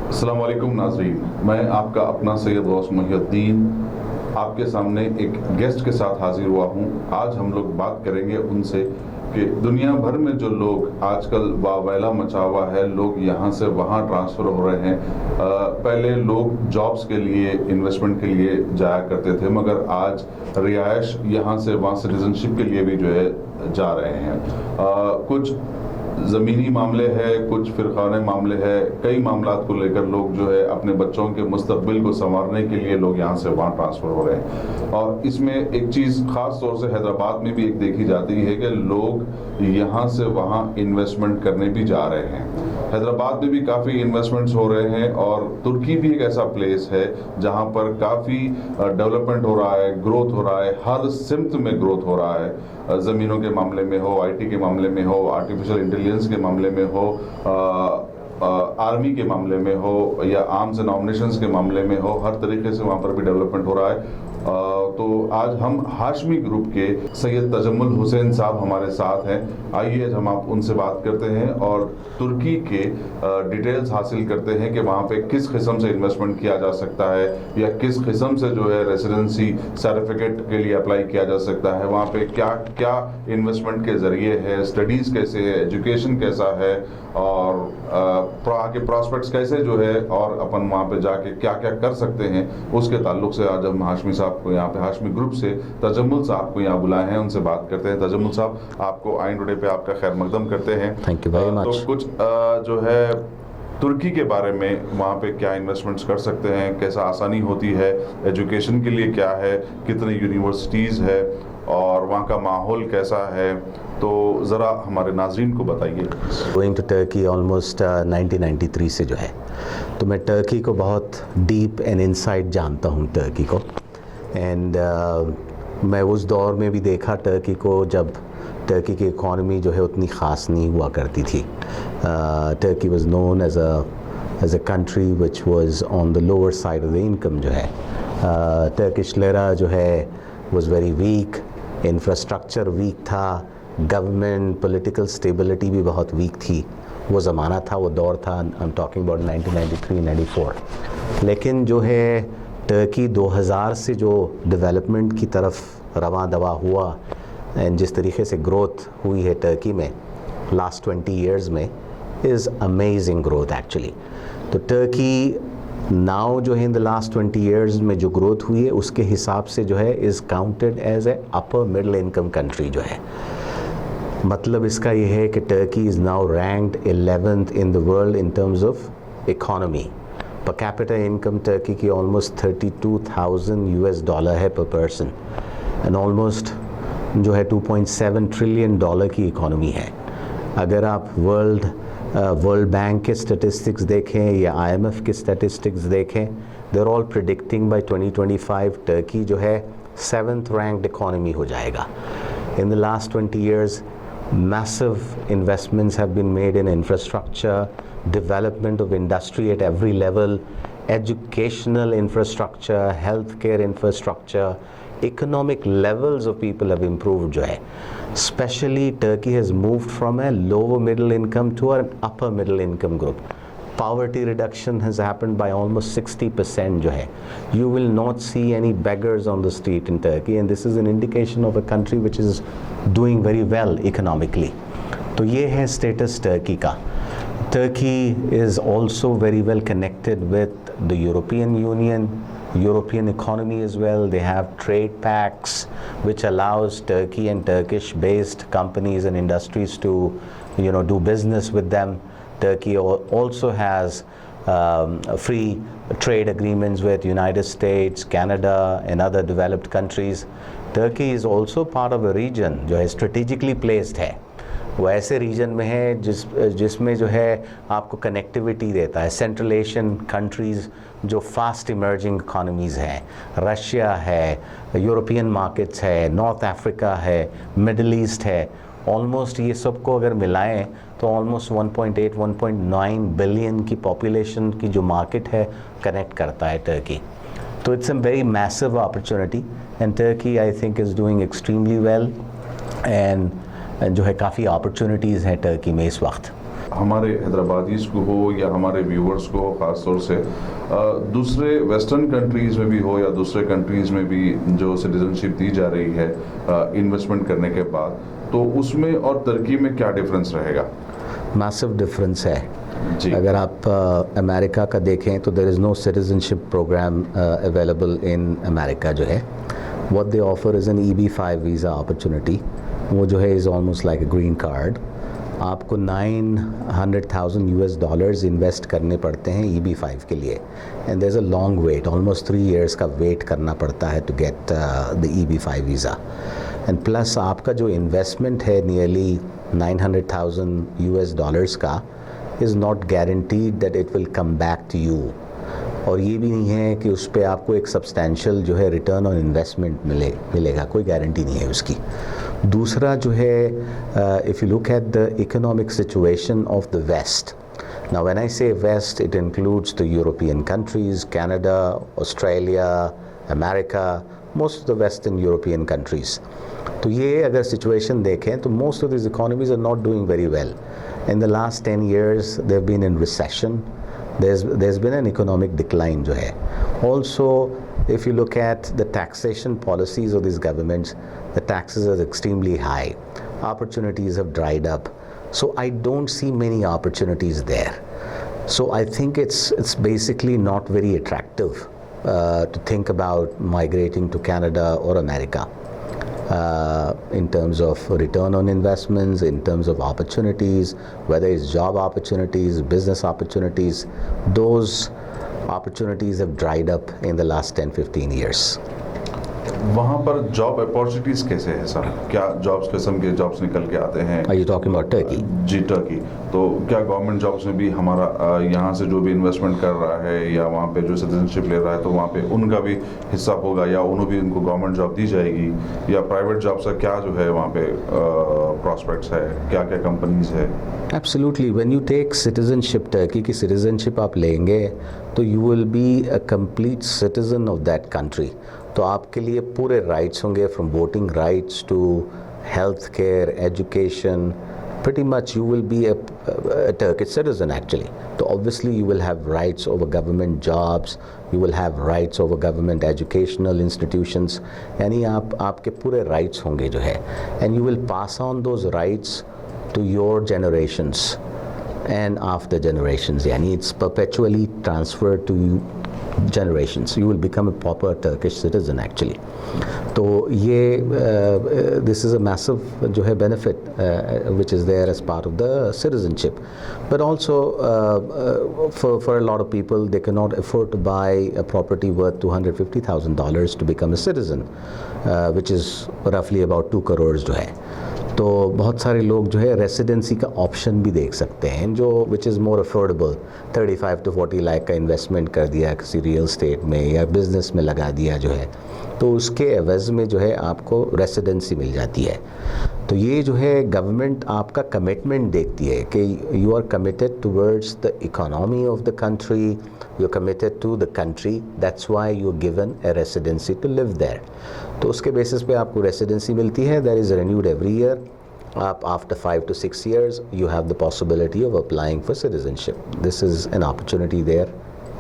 अस्सलाम वालेकुम नाज़रीन, मैं आपका अपना सैयद गौस मुहिउद्दीन आपके सामने एक गेस्ट के साथ हाजिर हुआ हूँ। आज हम लोग बात करेंगे उनसे कि दुनिया भर में जो लोग आजकल वावैला मचा हुआ है, लोग यहाँ से वहाँ ट्रांसफ़र हो रहे हैं। पहले लोग जॉब्स के लिए, इन्वेस्टमेंट के लिए जाया करते थे, मगर आज रिहाइश यहाँ से वहाँ सिटीजनशिप के लिए भी जो है जा रहे हैं। कुछ ज़मीनी मामले हैं, कुछ फ़िरक़ाने मामले हैं, कई मामलात को लेकर लोग जो है अपने बच्चों के मुस्तक़बिल को संवारने के लिए लोग यहाँ से वहाँ ट्रांसफ़र हो रहे हैं। और इसमें एक चीज़ ख़ास तौर से हैदराबाद में भी एक देखी जाती है कि लोग यहाँ से वहाँ इन्वेस्टमेंट करने भी जा रहे हैं। हैदराबाद में भी काफ़ी इन्वेस्टमेंट्स हो रहे हैं और तुर्की भी एक ऐसा प्लेस है जहाँ पर काफ़ी डेवलपमेंट हो रहा है, ग्रोथ हो रहा है, हर सिमत में ग्रोथ हो रहा है। ज़मीनों के मामले में हो, आईटी के मामले में हो, आर्टिफिशियल इंटेलिजेंस के मामले में हो, आर्मी के मामले में हो, या आर्म्स एंड नॉमिनेशंस के मामले में हो, हर तरीके से वहाँ पर भी डेवलपमेंट हो रहा है। तो आज हम हाशमी ग्रुप के सैयद तजम्मुल हुसैन साहब हमारे साथ हैं। आइए हम आप उनसे बात करते हैं और तुर्की के डिटेल्स हासिल करते हैं कि वहाँ पे किस किस्म से इन्वेस्टमेंट किया जा सकता है या किस किस्म से जो है रेसिडेंसी सर्टिफिकेट के लिए अप्लाई किया जा सकता है। वहाँ पे क्या क्या इन्वेस्टमेंट के ज़रिए है, स्टडीज़ कैसे है, एजुकेशन कैसा है और आगे प्रॉस्पेक्ट्स कैसे जो है, और अपन वहाँ पे जाके क्या क्या कर सकते हैं, उसके ताल्लुक से आज हम हाशमी साहब को यहाँ पे हाशमी ग्रुप से तजम्मुल साहब को यहाँ बुलाए हैं, उनसे बात करते हैं। तजम्मुल साहब, आपको IND टुडे पे आपका खैर मकदम करते हैं। Thank you very much. तो कुछ जो है तुर्की के बारे में, वहाँ पे क्या इन्वेस्टमेंट्स कर सकते हैं, कैसा आसानी होती है, एजुकेशन के लिए क्या है, कितनी यूनिवर्सिटीज़ है और वहाँ का माहौल कैसा है, तो ज़रा हमारे नाज़रीन को बताइए। गोइंग टू टर्की ऑलमोस्ट 1993 से जो है, तो मैं टर्की को बहुत डीप एंड इनसाइड जानता हूँ टर्की को। एंड मैं उस दौर में भी देखा टर्की को जब टर्की की इकॉनमी जो है उतनी ख़ास नहीं हुआ करती थी। Turkey was known as a country which was on the lower side of the income जो है। टर्किश लिरा जो है was very weak, infrastructure weak था, गवर्नमेंट पॉलिटिकल स्टेबिलिटी भी बहुत वीक थी। वो ज़माना था, वो दौर था, आई एम टॉकिंग अबाउट 1993-94। लेकिन जो है टर्की 2000 से जो डेवलपमेंट की तरफ रवां दवा हुआ एंड जिस तरीके से ग्रोथ हुई है टर्की में लास्ट 20 इयर्स में, इज़ अमेजिंग ग्रोथ एक्चुअली। तो टर्की नाउ जो है इन द लास्ट 20 इयर्स में जो ग्रोथ हुई है उसके हिसाब से जो है is counted as a upper middle income country जो है। मतलब इसका ये है कि Turkey is now ranked 11th in the world in terms of economy. Per capita income Turkey की ऑलमोस्ट $32,000 है पर पर्सन, एंड ऑलमोस्ट जो है $2.7 ट्रिलियन की इकोनॉमी है। अगर आप वर्ल्ड बैंक के स्टेटिस्टिक्स देखें या IMF के स्टेटिस्टिक्स देखें, they are all predicting by 2025 Turkey जो है 7th रैंक्ड इकोनॉमी हो जाएगा। In the last 20 years massive investments have been made in infrastructure, development of industry at every level, educational infrastructure, healthcare infrastructure, economic levels of people have improved जो है। Especially Turkey has moved from a lower middle income to an upper middle income group. Poverty reduction has happened by almost 60% जो है। You will not see any beggars on the street in Turkey, and this is an indication of a country which is doing very well economically. तो ये है status Turkey का। Turkey is also very well connected with the European Union, European economy as well. They have trade pacts which allows Turkey and Turkish based companies and industries to do business with them. Turkey also has free trade agreements with United States, Canada and other developed countries. Turkey is also part of a region जो है strategically placed है। वो ऐसे reason में है जिसमें जो है आपको कनेक्टिविटी देता है। सेंट्रल एशियन कंट्रीज़ जो फास्ट इमर्जिंग इकोनॉमीज़ हैं, रशिया है, यूरोपियन मार्केट्स है, नॉर्थ अफ्रीका है, मिडल ईस्ट है, ऑलमोस्ट ये सबको अगर मिलाएं तो ऑलमोस्ट 1.8-1.9 बिलियन की पॉपुलेशन की जो मार्केट है कनेक्ट करता है टर्की। तो it's a very massive opportunity and Turkey I think is doing extremely well, and जो है काफ़ी अपॉर्चुनिटीज़ हैं टर्की में इस वक्त। हमारे हैदराबादीज़ को हो या हमारे व्यूवर्स को हो ख़ास तौर से दूसरे वेस्टर्न कंट्रीज़ में भी हो या दूसरे कंट्रीज़ में भी जो सिटीजनशिप दी जा रही है इन्वेस्टमेंट करने के बाद, तो उसमें और टर्की में क्या डिफरेंस रहेगा? मैसिव डिफरेंस है जी। अगर आप अमेरिका का देखें तो there is no citizenship program available in America जो है। What they offer is an EB-5 visa opportunity, वो जो है is almost like a green card. आपको $900,000 इन्वेस्ट करने पड़ते हैं EB-5 के लिए, and there is a long wait, almost 3 years का वेट करना पड़ता है to get the EB-5 visa. And plus आपका जो इन्वेस्टमेंट है नियरली $900,000 का is not guaranteed that it will come back to you, और ये भी नहीं है कि उस पर आपको एक सब्सटैंशियल जो है रिटर्न ऑन इन्वेस्टमेंट मिलेगा, कोई गारंटी नहीं है उसकी। दूसरा जो है, if you look at the economic situation of the west, now when I say west it includes the European countries, Canada, Australia, America, most of the western European countries. तो ये अगर सिचुएशन देखें तो most of these economies are not doing very well. In the last 10 years they've been in recession. There's been an economic decline जो है. Also, if you look at the taxation policies of these governments, the taxes are extremely high. Opportunities have dried up. So I don't see many opportunities there. So I think it's basically not very attractive to think about migrating to Canada or America. In terms of return on investments, in terms of opportunities, whether it's job opportunities, business opportunities, those opportunities have dried up in the last 10-15 years. वहाँ पर job opportunities कैसे है sir? क्या jobs, किस्म के jobs निकल के आते हैं? Are you talking about Turkey? जी, टर्की। तो क्या गवर्नमेंट जॉब्स में भी हमारा यहाँ से जो भी इन्वेस्टमेंट कर रहा है या वहाँ पे जो सिटीजनशिप ले रहा है तो वहाँ पे उनका भी हिस्सा होगा, या उन्हें भी उनको गवर्नमेंट जॉब दी जाएगी, या प्राइवेट जॉब्स का क्या जो है वहाँ पे प्रॉस्पेक्ट्स है, क्या क्या कंपनीज है? Absolutely. When you take citizenship, Turkey की citizenship आप लेंगे तो you will be a complete citizen of that country. तो आपके लिए पूरे राइट्स होंगे, from voting rights to health care, education, pretty much you will be a Turkish citizen actually. So obviously you will have rights over government jobs, you will have rights over government educational institutions, यानी आपके पूरे rights होंगे जो है, and you will pass on those rights to your generations and after generations, यानी it's perpetually transferred to you generations. You will become a proper Turkish citizen actually. तो ये this is a massive जो है benefit which is there as part of the citizenship. But also for a lot of people they cannot afford to buy a property worth $250,000 to become a citizen, which is roughly about 2 crores जो है. तो बहुत सारे लोग जो है residency का option भी देख सकते हैं जो which is more affordable, 35 to 40 lakh का इन्वेस्टमेंट कर दिया किसी रियल स्टेट में या बिज़नेस में लगा दिया जो है, तो उसके एवज़ में जो है आपको रेसिडेंसी मिल जाती है. तो ये जो है गवर्नमेंट आपका कमिटमेंट देखती है कि you are committed towards the economy of the country, you are committed to the country, that's why you are given a residency to live there. तो उसके बेसिस पे आपको रेसिडेंसी मिलती है, that is renewed every year. Up after 5 to 6 years, you have the possibility of applying for citizenship. This is an opportunity there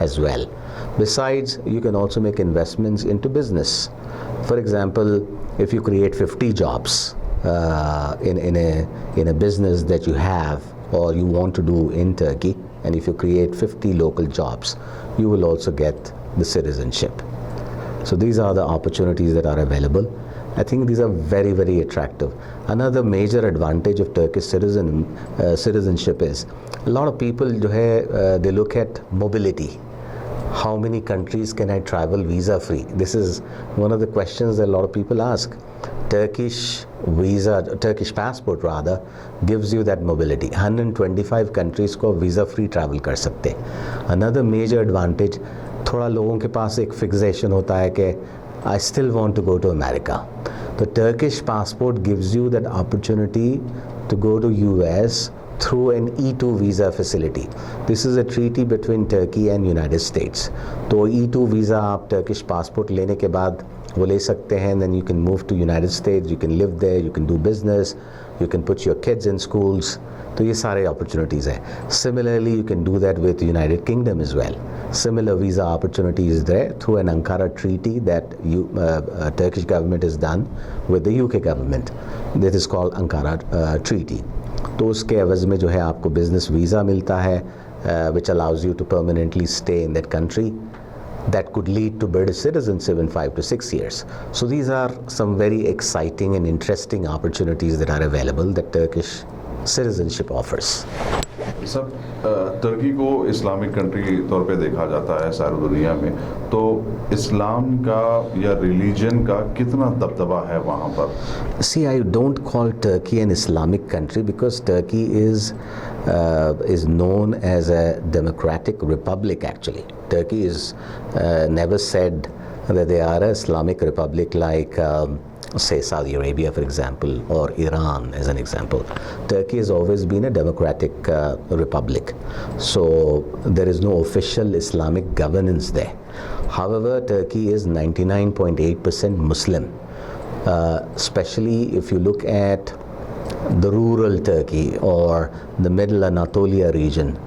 as well. Besides, you can also make investments into business. For example, if you create 50 jobs in a business that you have or you want to do in Turkey, and if you create 50 local jobs, you will also get the citizenship. So these are the opportunities that are available. I think these are very, very attractive. Another major advantage of Turkish citizenship is a lot of people जो है they look at mobility. How many countries can I travel visa free? This is one of the questions that a lot of people ask. Turkish passport rather gives you that mobility. 125 countries को visa free travel कर सकते. Another major advantage, थोड़ा लोगों के पास एक fixation होता है कि I still want to go to America. The Turkish passport gives you that opportunity to go to US through an E2 visa facility. This is a treaty between Turkey and United States. तो E2 visa आप Turkish passport लेने के बाद वो ले सकते हैं, then you can move to United States, you can live there, you can do business, You can put your kids in schools. तो ये सारे opportunities हैं. Similarly, you can do that with United Kingdom as well. Similar visa opportunities there through an Ankara treaty that Turkish government has done with the UK government. That is called Ankara treaty. तो उसके एवज में जो है आपको business visa मिलता है, which allows you to permanently stay in that country. That could lead to British citizenship in 5 to 6 years. So these are some very exciting and interesting opportunities that are available that Turkish citizenship offers. सब तुर्की को Islamic country के तौर पे देखा जाता है सारी दुनिया में, तो इस्लाम का या रिलीजन का कितना दबदबा है वहाँ पर? See, I don't call Turkey an Islamic country because Turkey is known as a democratic republic actually. Turkey is never said that they are an Islamic republic like say Saudi Arabia for example, or Iran as an example. Turkey has always been a democratic republic, so there is no official Islamic governance there. However, Turkey is 99.8% Muslim, especially if you look at the rural Turkey or the middle Anatolia region.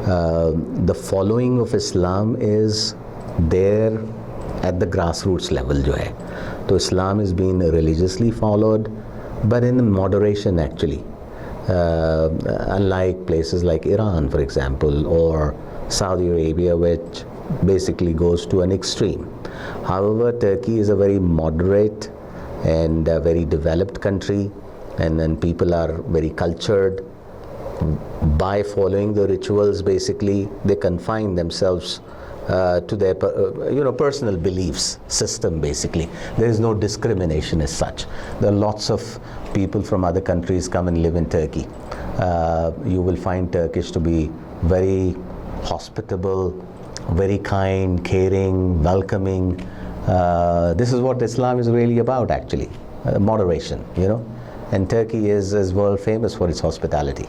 The following of Islam is there at the grassroots level जो है, तो Islam is being religiously followed but in moderation actually, unlike places like Iran for example or Saudi Arabia, which basically goes to an extreme. However, Turkey is a very moderate and a very developed country, and then people are very cultured. By following the rituals, basically they confine themselves to their personal beliefs system. Basically there is no discrimination as such. There are lots of people from other countries come and live in Turkey. You will find Turkish to be very hospitable, very kind, caring, welcoming. This is what Islam is really about actually, moderation, and Turkey is world famous for its hospitality.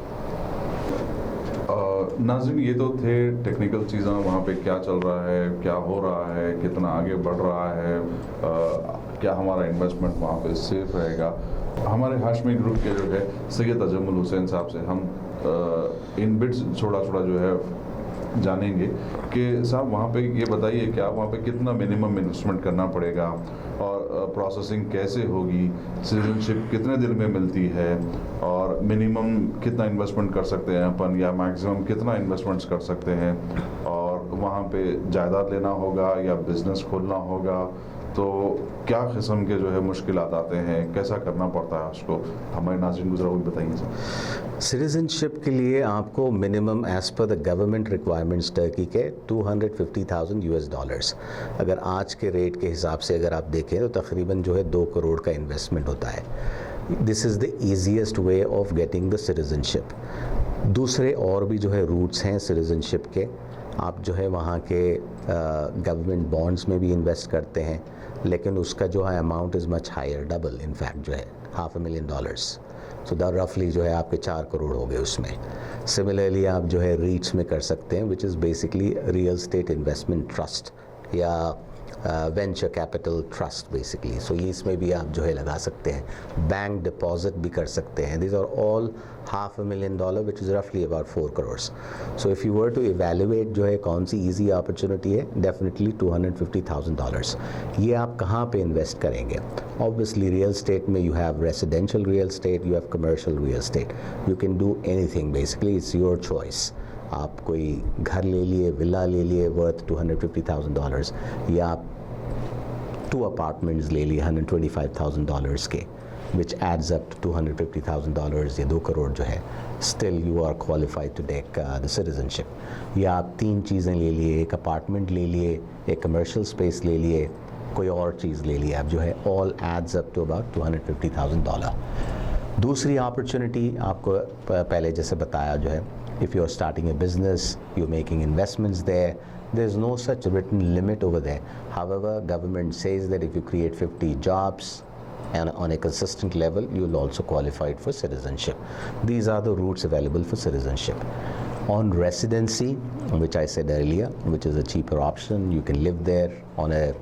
नाज़रीन, ये तो थे technical चीज़ें, वहाँ पे क्या चल रहा है, क्या हो रहा है, कितना आगे बढ़ रहा है, क्या हमारा इन्वेस्टमेंट वहाँ पे सेफ रहेगा. हमारे हाशमी ग्रुप के जो है सैयद अजमल हुसैन साहब से हम इन बिट्स छोटा छोटा जो है जानेंगे कि साहब वहाँ पे ये बताइए कि आप वहाँ पे कितना मिनिमम इन्वेस्टमेंट करना पड़ेगा और प्रोसेसिंग कैसे होगी, सिटीजनशिप कितने दिन में मिलती है और मिनिमम कितना इन्वेस्टमेंट कर सकते हैं अपन या मैक्सिमम कितना इन्वेस्टमेंट्स कर सकते हैं, और वहाँ पे जायदाद लेना होगा या बिज़नेस खोलना होगा, तो क्या किस्म के जो है मुश्किलात आते हैं, कैसा करना पड़ता है उसको, हमारे नाज़रीन गुजरा हुई बताइए सर. सिटीजनशिप के लिए आपको minimum as per the government requirements Turkey के $250,000, अगर आज के रेट के हिसाब से अगर आप देखें तो तकरीबन जो है 2 करोड़ का इन्वेस्टमेंट होता है. This is the easiest way of getting the citizenship. दूसरे और भी जो है रूट्स हैं सिटीजनशिप के. आप जो है वहाँ के गवर्नमेंट बॉन्ड्स में भी इन्वेस्ट करते हैं, लेकिन उसका जो है amount is much higher, double in fact जो है $500,000. सो दैट रफली जो है आपके 4 करोड़ हो गए उसमें. सिमिलरली आप जो है रीट्स में कर सकते हैं, which is basically real estate investment trust या वेंचर कैपिटल ट्रस्ट बेसिकली. सो ये इसमें भी आप जो है लगा सकते हैं. बैंक डिपॉजिट भी कर सकते हैं. This are all $500,000 which is रफली about 4 crore. So if you were to evaluate जो है कौन सी ईजी अपॉर्चुनिटी है, डेफिनेटली $250,000. ये आप कहाँ पे इन्वेस्ट करेंगे? ऑब्वियसली रियल स्टेट में you have residential real estate, you have commercial real estate. You can do anything basically, it's your choice. आप कोई घर ले लिए, विला ले लिए वर्थ $250,000, या आप 2 अपार्टमेंट्स ले लिए $125,000 के, which adds up to $250,000 या 2 करोड़ जो है, still you are qualified to take the citizenship. या आप 3 चीज़ें ले लिए, एक अपार्टमेंट ले लिए, एक कमर्शियल स्पेस ले लिए, कोई और चीज़ ले लिए, आप जो है all adds up to about $250,000. दूसरी अपॉर्चुनिटी आपको पहले जैसे बताया जो है, if you are starting a business, you're making investments there, there's no such written limit over there. However, government says that if you create 50 jobs and on a consistent level, you'll also qualify for citizenship. These are the routes available for citizenship. On residency, which I said earlier, which is a cheaper option, you can live there on a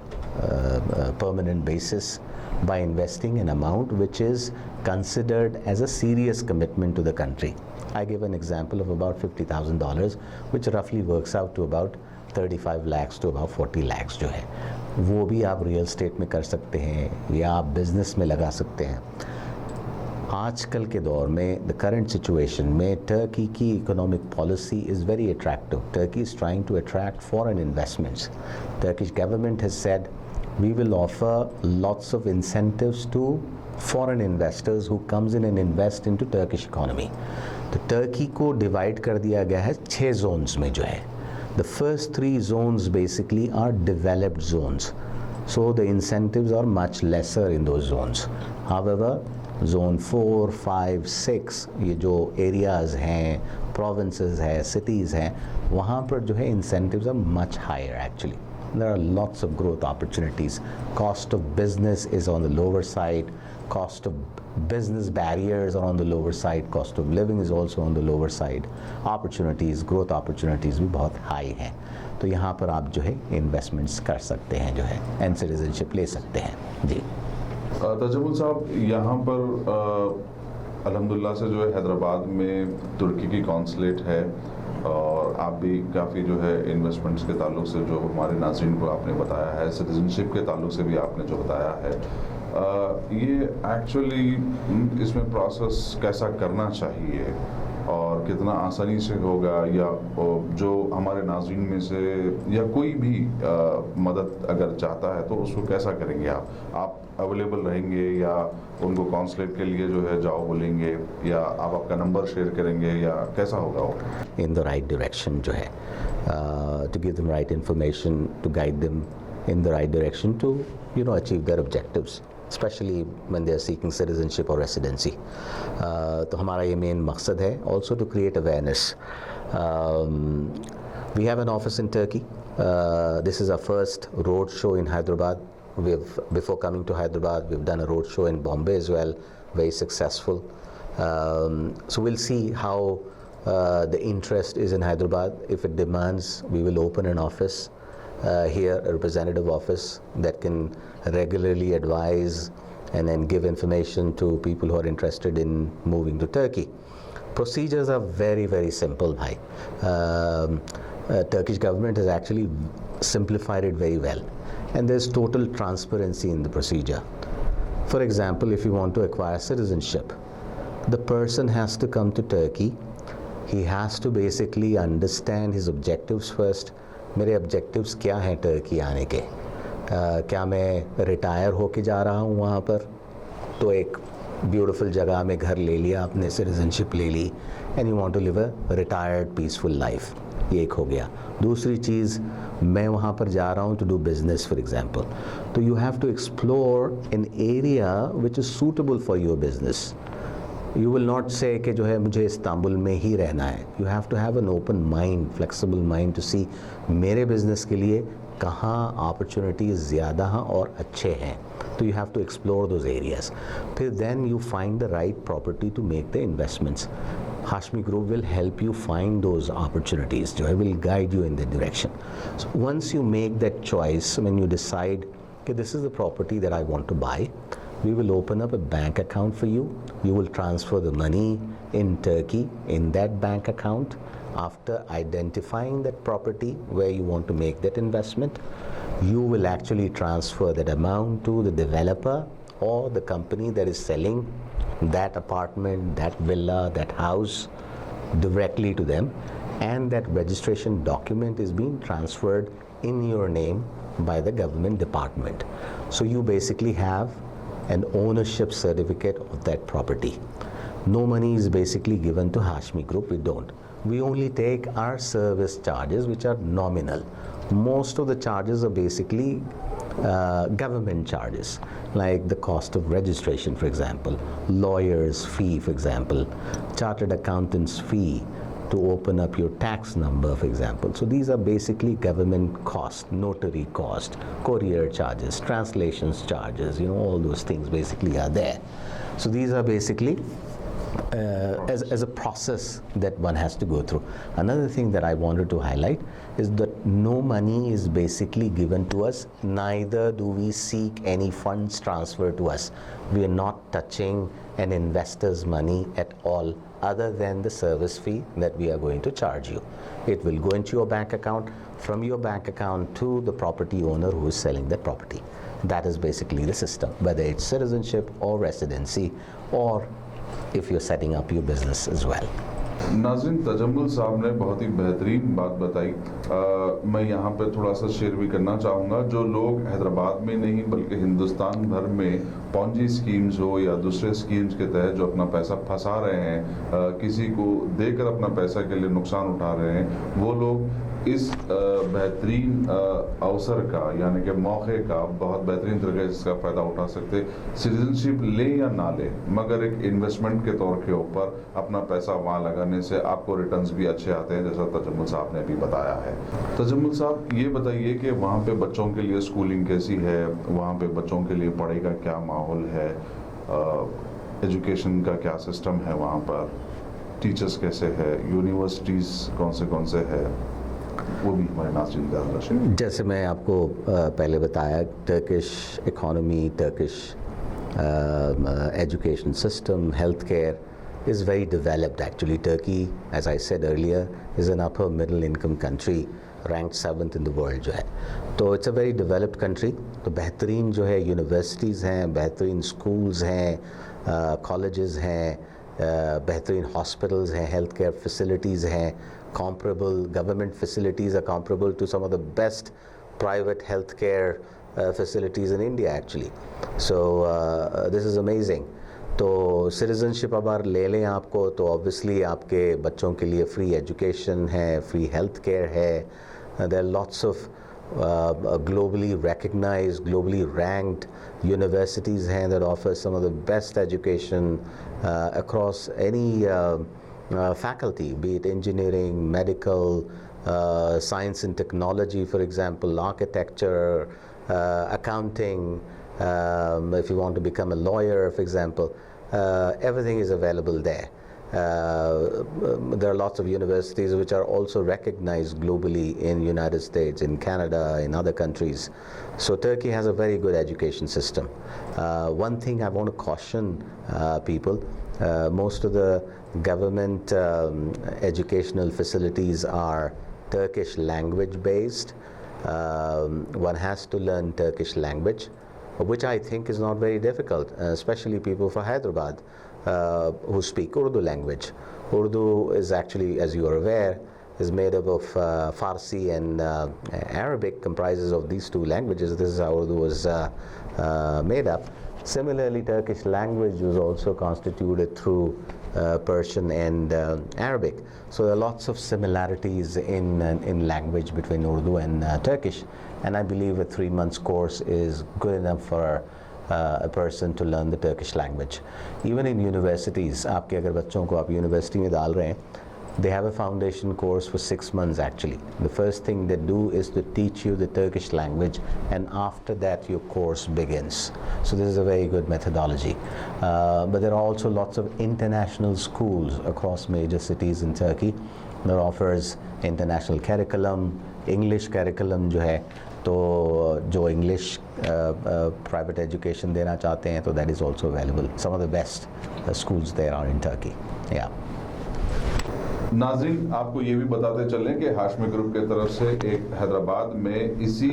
permanent basis by investing an amount which is considered as a serious commitment to the country. I give an example of about $50,000, which roughly works out to about 35 lakhs to about 40 lakhs जो है, वो भी आप real estate में कर सकते हैं या आप बिजनेस में लगा सकते हैं. आजकल के दौर में द करंट सिचुएशन में टर्की की economic policy is very attractive. Turkey is trying to attract foreign investments. Turkish government has said we will offer lots of incentives to foreign investors who comes in and invest into Turkish economy. तो Turkey को divide कर दिया गया है 6 zones में जो है. The first 3 zones basically are developed zones. So the incentives are much lesser in those zones. However, zone 4, 5, 6 ये जो areas हैं, provinces हैं, cities हैं, वहाँ पर जो है incentives are much higher actually. There are lots of growth opportunities. Cost of business is on the lower side. Cost of business barriers are on the lower side. Cost of living is also on the lower side. Opportunities, growth opportunities भी बहुत high हैं. तो यहाँ पर आप जो है investments कर सकते हैं जो है and citizenship ले सकते हैं जी. तजमुल साहब, यहाँ पर अल्हम्दुलिल्लाह से जो है हैदराबाद में तुर्की की कॉन्सुलेट है और आप भी काफ़ी जो है इन्वेस्टमेंट्स के ताल्लुक से जो हमारे नाज़रीन को आपने बताया है, सिटीजनशिप के ताल्लुक से भी आपने जो बताया है, ये एक्चुअली इसमें प्रोसेस कैसा करना चाहिए और कितना आसानी से होगा, या जो हमारे नाज़रीन में से या कोई भी मदद अगर चाहता है तो उसको कैसा करेंगे आप अवेलेबल रहेंगे या उनको कॉन्सुलेट के लिए जो है जाओ बोलेंगे या आप आपका नंबर शेयर करेंगे या कैसा होगा वो? इन द राइट डायरेक्शन जो है, to give them right information, to guide them in the right direction to achieve their objectives, especially when they are seeking citizenship or residency. तो हमारा ये मेन मकसद है. Also to create awareness. We have an office in Turkey. This is our first road show in Hyderabad. Before coming to Hyderabad, we've done a road show in Bombay as well, very successful. So we'll see how the interest is in Hyderabad. If it demands, we will open an office here, a representative office that can regularly advise and then give information to people who are interested in moving to Turkey. Procedures are very, very simple, bhai. Turkish government has actually simplified it very well, and there's total transparency in the procedure. For example, if you want to acquire citizenship, the person has to come to Turkey. He has to basically understand his objectives first. मेरे objectives क्या हैं Turkey आने के? क्या मैं retire होके जा रहा हूँ वहाँ पर, तो एक ब्यूटीफुल जगह में घर ले लिया, आपने सिटीजनशिप ले ली, and you want to live a retired peaceful life, ये एक हो गया. दूसरी चीज़, मैं वहाँ पर जा रहा हूँ to do business for example, तो you have to explore an area which is suitable for your business. You will not say कि जो है मुझे इस्तांबुल में ही रहना है. You have to have an open mind, flexible mind to see मेरे business के लिए कहाँ opportunities ज़्यादा हैं और अच्छे हैं. तो you have to explore those areas. फिर then you find the right property to make the investments. Hashmi Group will help you find those opportunities. जो है will guide you in that direction. So once you make that choice, when you decide that this is the property that I want to buy, we will open up a bank account for you. You will transfer the money in Turkey in that bank account. After identifying that property where you want to make that investment, you will actually transfer that amount to the developer or the company that is selling that apartment, that villa, that house directly to them, and that registration document is being transferred in your name by the government department. So you basically have an ownership certificate of that property. No money is basically given to Hashmi Group. We don't. We only take our service charges, which are nominal. Most of the charges are basically government charges, like the cost of registration, for example, lawyer's fee, for example, chartered accountant's fee to open up your tax number, for example. So these are basically government cost, notary cost, courier charges, translations charges, all those things basically are there. So these are basically as a process that one has to go through. Another thing that I wanted to highlight is that no money is basically given to us, neither do we seek any funds transferred to us. We are not touching an investor's money at all, other than the service fee that we are going to charge you. It will go into your bank account, from your bank account to the property owner who is selling that property. That is basically the system, whether it's citizenship or residency, or if you're setting up your business as well. नाज़रीन, तजम्मुल साहब ने बहुत ही बेहतरीन बात बताई। मैं यहाँ पे थोड़ा सा शेयर भी करना चाहूँगा। जो लोग हैदराबाद में नहीं बल्कि हिंदुस्तान भर में पॉन्जी स्कीम्स हो या दूसरे स्कीम्स के तहत जो अपना पैसा फंसा रहे हैं, किसी को देकर अपना पैसा के लिए नुकसान उठा रहे हैं, वो लोग इस बेहतरीन अवसर का यानी कि मौके का बहुत बेहतरीन तरीके से इसका फ़ायदा उठा सकते। सिटीजनशिप ले या ना ले, मगर एक इन्वेस्टमेंट के तौर के ऊपर अपना पैसा वहाँ लगाने से आपको रिटर्न्स भी अच्छे आते हैं, जैसा तजम्मुल साहब ने अभी बताया है। तजम्मुल साहब, ये बताइए कि वहाँ पे बच्चों के लिए स्कूलिंग कैसी है, वहाँ पे बच्चों के लिए पढ़ाई का क्या माहौल है, एजुकेशन का क्या सिस्टम है, वहाँ पर टीचर्स कैसे है, यूनिवर्सिटीज़ कौन से है, वो भी हमारे नाज़रीन का दर्शन। जैसे मैं आपको पहले बताया, Turkish economy, Turkish education system, healthcare is very developed actually. Turkey, as I said earlier, is an upper middle income country, ranked 7th in the world जो है. तो it's a very developed country. तो बेहतरीन जो है universities हैं, बेहतरीन schools हैं, colleges हैं, बेहतरीन hospitals हैं, healthcare facilities हैं, comparable government facilities are comparable to some of the best private healthcare facilities in India actually. So this is amazing. तो सिटीजनशिप अगर ले लें आपको तो ऑब्वियसली आपके बच्चों के लिए फ्री एजुकेशन है, फ्री हेल्थ केयर है. There are lots of globally recognized, globally ranked universities हैं that offer some of the best education across any faculty, be it engineering, medical, science and technology, for example, architecture, accounting, if you want to become a lawyer, for example, everything is available there. There are lots of universities which are also recognized globally in United States, in Canada, in other countries. So Turkey has a very good education system. One thing I want to caution people, most of the government educational facilities are Turkish language based. One has to learn Turkish language, which I think is not very difficult, especially people from Hyderabad who speak Urdu language. Urdu is actually, as you are aware, is made up of Farsi and Arabic, comprises of these two languages. This is how Urdu was made up. Similarly, Turkish language was also constituted through Persian and Arabic. So there are lots of similarities in language between Urdu and Turkish. And I believe a 3 months course is good enough for a person to learn the Turkish language. Even in universities, आपके अगर बच्चों को आप university में डाल रहे हैं, they have a foundation course for 6 months actually. The first thing they do is to teach you the Turkish language, and after that your course begins. So this is a very good methodology. But there are also lots of international schools across major cities in Turkey that offers international curriculum, English curriculum जो है, तो जो English private education देना चाहते हैं, तो that is also available. Some of the best schools there are in Turkey. Yeah. नाज़रीन, आपको ये भी बताते चलें कि हाशमी ग्रुप के तरफ से एक हैदराबाद में इसी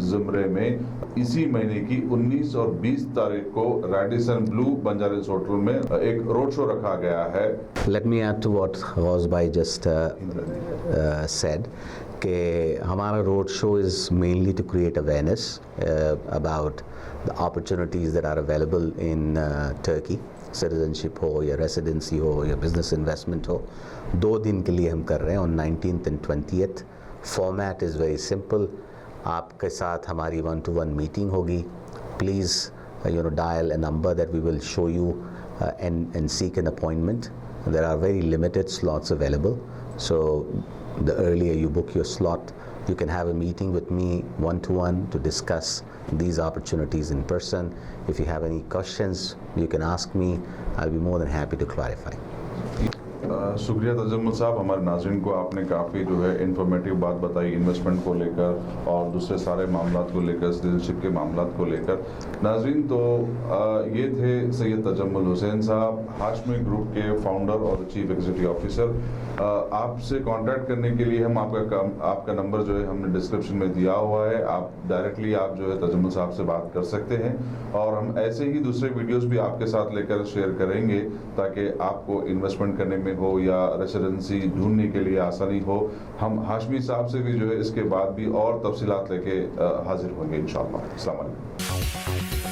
ज़ुमरे में इसी महीने की 19 और 20 तारीख को रेडिसन ब्लू बंजारेस होटल में एक रोड शो रखा गया है. Let me add to what Ghazbai just said. कि हमारा road show is mainly to create awareness about the opportunities that are available in Turkey. Citizenship हो या residency हो या business investment हो. 2 दिन के लिए हम कर रहे हैं on 19th and 20th. Format is very simple. आपके साथ हमारी 1-to-1 meeting होगी. Please dial a number that we will show you and seek an appointment. There are very limited slots available. So the earlier you book your slot, you can have a meeting with me 1-to-1 to discuss these opportunities in person. If you have any questions, you can ask me. I'll be more than happy to clarify. शुक्रिया तजम्मुल साहब, हमारे नाज़रीन को आपने काफ़ी जो है informative बात बताई इन्वेस्टमेंट को लेकर और दूसरे सारे मामलात को लेकर, सिटीजनशिप के मामलात को लेकर। नाज़रीन, तो ये थे सैयद तजम्मुल हुसैन साहब, हाशमी ग्रुप के फाउंडर और चीफ एग्जीक्यूटिव ऑफिसर। आपसे कांटेक्ट करने के लिए हम आपका नंबर जो है हमने डिस्क्रिप्शन में दिया हुआ है, आप डायरेक्टली आप जो है तजम्मुल साहब से बात कर सकते हैं और हम ऐसे ही दूसरे वीडियोस भी आपके साथ लेकर शेयर करेंगे ताकि आपको इन्वेस्टमेंट करने में हो या रेसिडेंसी ढूंढने के लिए आसानी हो। हम हाशमी साहब से भी जो है इसके बाद भी और तफसीलात लेके हाजिर होंगे इंशाअल्लाह। अस्सलाम वालेकुम।